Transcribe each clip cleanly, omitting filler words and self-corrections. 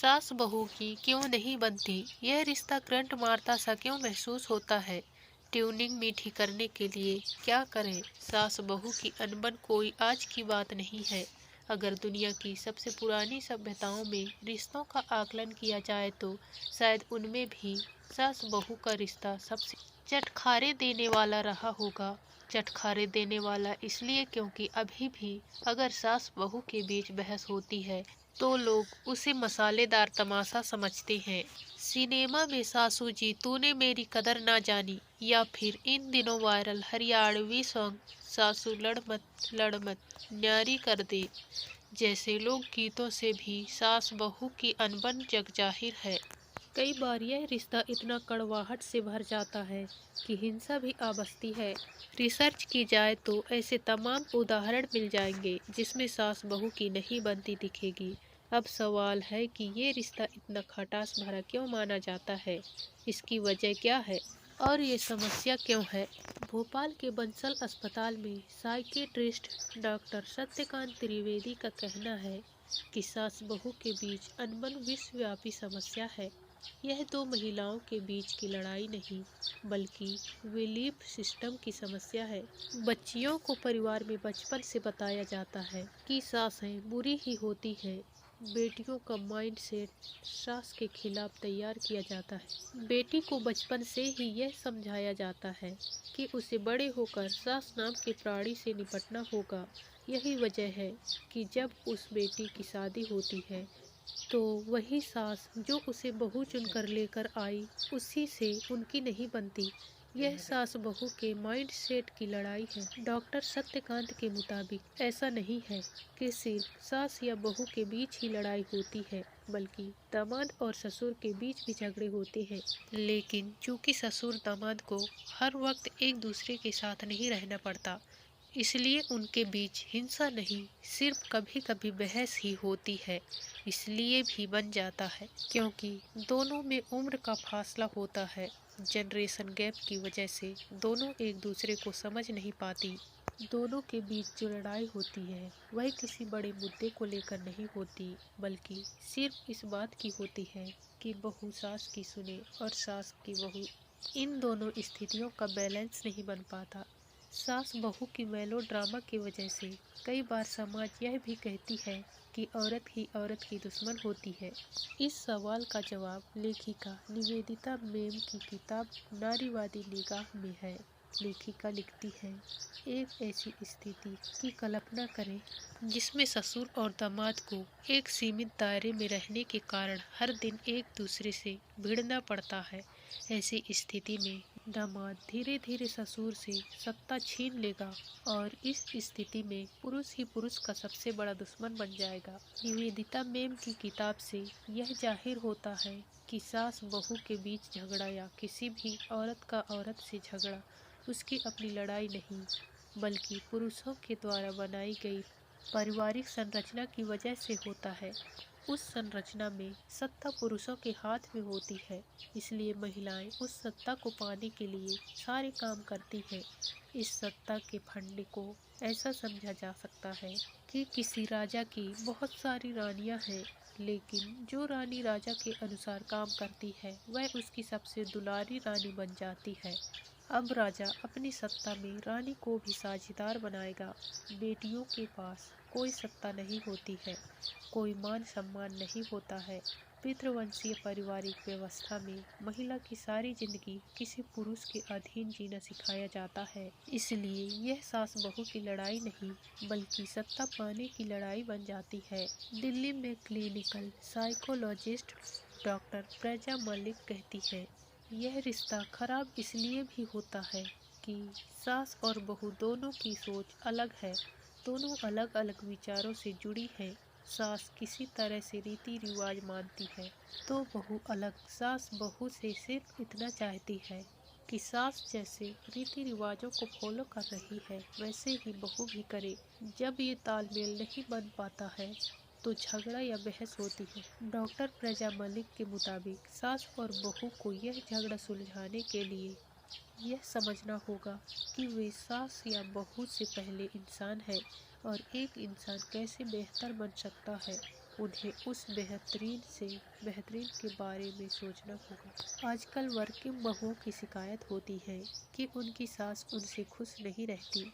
सास बहू की क्यों नहीं बनती, यह रिश्ता करंट मारता सा क्यों महसूस होता है। ट्यूनिंग मीठी करने के लिए क्या करें। सास बहू की अनबन कोई आज की बात नहीं है। अगर दुनिया की सबसे पुरानी सभ्यताओं में रिश्तों का आकलन किया जाए तो शायद उनमें भी सास बहू का रिश्ता सबसे चटखारे देने वाला रहा होगा। चटखारे देने वाला इसलिए क्योंकि अभी भी अगर सास बहू के बीच बहस होती है तो लोग उसे मसालेदार तमाशा समझते हैं। सिनेमा में सासू जी तूने मेरी कदर ना जानी, या फिर इन दिनों वायरल हरियाणवी सॉन्ग सासू लड़ मत न्यारी कर दे जैसे लोक गीतों से भी सास बहू की अनबन जग जाहिर है। कई बार यह रिश्ता इतना कड़वाहट से भर जाता है कि हिंसा भी आ बसती है। रिसर्च की जाए तो ऐसे तमाम उदाहरण मिल जाएंगे जिसमें सास बहू की नहीं बनती दिखेगी। अब सवाल है कि ये रिश्ता इतना खटास भरा क्यों माना जाता है, इसकी वजह क्या है और ये समस्या क्यों है। भोपाल के बंसल अस्पताल में साइकियाट्रिस्ट डॉक्टर सत्यकांत त्रिवेदी का कहना है कि सास बहू के बीच अनबन विश्वव्यापी समस्या है। यह दो महिलाओं के बीच की लड़ाई नहीं बल्कि बिलीफ सिस्टम की समस्या है। बच्चियों को परिवार में बचपन से बताया जाता है कि सासें बुरी ही होती हैं। बेटियों का माइंड सेट सास के खिलाफ तैयार किया जाता है। बेटी को बचपन से ही यह समझाया जाता है कि उसे बड़े होकर सास नाम के प्राणी से निपटना होगा। यही वजह है कि जब उस बेटी की शादी होती है तो वही सास जो उसे बहू चुनकर लेकर आई उसी से उनकी नहीं बनती। यह सास बहू के माइंड सेट की लड़ाई है। डॉक्टर सत्यकांत के मुताबिक ऐसा नहीं है कि सिर्फ सास या बहू के बीच ही लड़ाई होती है, बल्कि दामाद और ससुर के बीच भी झगड़े होते हैं। लेकिन चूंकि ससुर दामाद को हर वक्त एक दूसरे के साथ नहीं रहना पड़ता, इसलिए उनके बीच हिंसा नहीं, सिर्फ कभी कभी बहस ही होती है। इसलिए भी बन जाता है क्योंकि दोनों में उम्र का फासला होता है। जनरेशन गैप की वजह से दोनों एक दूसरे को समझ नहीं पाती। दोनों के बीच जो लड़ाई होती है वह किसी बड़े मुद्दे को लेकर नहीं होती, बल्कि सिर्फ इस बात की होती है कि बहू सास की सुने और सास की बहू। इन दोनों स्थितियों का बैलेंस नहीं बन पाता। सास बहू की मेलो ड्रामा की वजह से कई बार समाज यह भी कहती है कि औरत ही औरत की दुश्मन होती है। इस सवाल का जवाब लेखिका निवेदिता मेम की किताब नारीवादी निगाह में है। लेखिका लिखती है, एक ऐसी स्थिति की कल्पना करें जिसमें ससुर और दामाद को एक सीमित दायरे में रहने के कारण हर दिन एक दूसरे से भिड़ना पड़ता है। ऐसी स्थिति में दामाद धीरे धीरे ससुर से सत्ता छीन लेगा और इस स्थिति में पुरुष ही पुरुष का सबसे बड़ा दुश्मन बन जाएगा। निवेदिता मेम की किताब से यह जाहिर होता है कि सास बहू के बीच झगड़ा या किसी भी औरत का औरत से झगड़ा उसकी अपनी लड़ाई नहीं, बल्कि पुरुषों के द्वारा बनाई गई पारिवारिक संरचना की वजह से होता है। उस संरचना में सत्ता पुरुषों के हाथ में होती है, इसलिए महिलाएं उस सत्ता को पाने के लिए सारे काम करती हैं। इस सत्ता के फंडे को ऐसा समझा जा सकता है कि किसी राजा की बहुत सारी रानियां हैं, लेकिन जो रानी राजा के अनुसार काम करती है वह उसकी सबसे दुलारी रानी बन जाती है। अब राजा अपनी सत्ता में रानी को भी साझेदार बनाएगा। बेटियों के पास कोई सत्ता नहीं होती है, कोई मान सम्मान नहीं होता है। पितृवंशीय पारिवारिक व्यवस्था में महिला की सारी जिंदगी किसी पुरुष के अधीन जीना सिखाया जाता है। इसलिए यह सास बहू की लड़ाई नहीं बल्कि सत्ता पाने की लड़ाई बन जाती है। दिल्ली में क्लिनिकल साइकोलॉजिस्ट डॉक्टर प्रजा मलिक कहती है, यह रिश्ता खराब इसलिए भी होता है कि सास और बहू दोनों की सोच अलग है, दोनों अलग अलग विचारों से जुड़ी हैं। सास किसी तरह से रीति रिवाज मानती है तो बहू अलग। सास बहू से सिर्फ इतना चाहती है कि सास जैसे रीति रिवाजों को फॉलो कर रही है वैसे ही बहू भी करे। जब ये तालमेल नहीं बन पाता है तो झगड़ा या बहस होती है। डॉक्टर प्रजा मलिक के मुताबिक सास और बहू को यह झगड़ा सुलझाने के लिए यह समझना होगा कि वे सास या बहू से पहले इंसान है और एक इंसान कैसे बेहतर बन सकता है। उन्हें उस बेहतरीन से बेहतरीन के बारे में सोचना होगा। आजकल वर्किंग बहुओं की शिकायत होती है कि उनकी सास उनसे खुश नहीं रहती,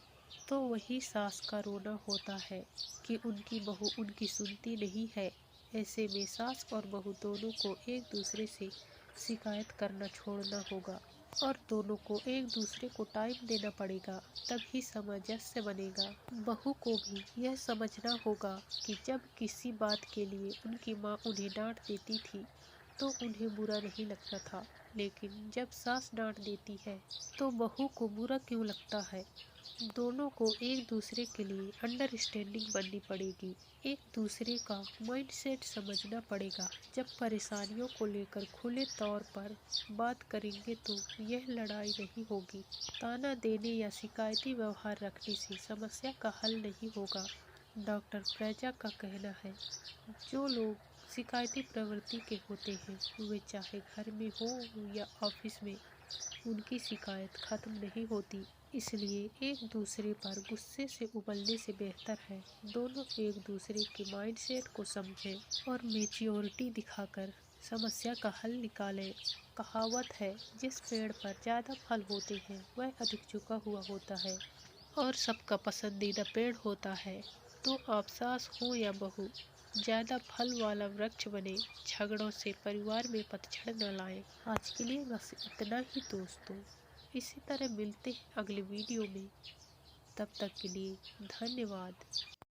तो वही सास का रोना होता है कि उनकी बहू उनकी सुनती नहीं है। ऐसे में सास और बहू दोनों को एक दूसरे से शिकायत करना छोड़ना होगा और दोनों को एक दूसरे को टाइम देना पड़ेगा, तभी सामंजस्य बनेगा। बहू को भी यह समझना होगा कि जब किसी बात के लिए उनकी माँ उन्हें डांट देती थी तो उन्हें बुरा नहीं लगता था, लेकिन जब सास डांट देती है तो बहू को बुरा क्यों लगता है। दोनों को एक दूसरे के लिए अंडरस्टैंडिंग बननी पड़ेगी, एक दूसरे का माइंडसेट समझना पड़ेगा। जब परेशानियों को लेकर खुले तौर पर बात करेंगे तो यह लड़ाई नहीं होगी। ताना देने या शिकायती व्यवहार रखने से समस्या का हल नहीं होगा। डॉक्टर प्रजा का कहना है, जो लोग शिकायती प्रवृत्ति के होते हैं वे चाहे घर में हो या ऑफिस में, उनकी शिकायत खत्म नहीं होती। इसलिए एक दूसरे पर गुस्से से उबलने से बेहतर है दोनों एक दूसरे के माइंडसेट को समझें और मैच्योरिटी दिखाकर समस्या का हल निकालें। कहावत है, जिस पेड़ पर ज़्यादा फल होते हैं वह अधिक झुका हुआ होता है और सबका पसंदीदा पेड़ होता है। तो आप सास हो या बहू, ज़्यादा फल वाला वृक्ष बने, झगड़ों से परिवार में पतझड़ न लाएं। आज के लिए बस इतना ही दोस्तों। इसी तरह मिलते हैं अगले वीडियो में। तब तक के लिए धन्यवाद।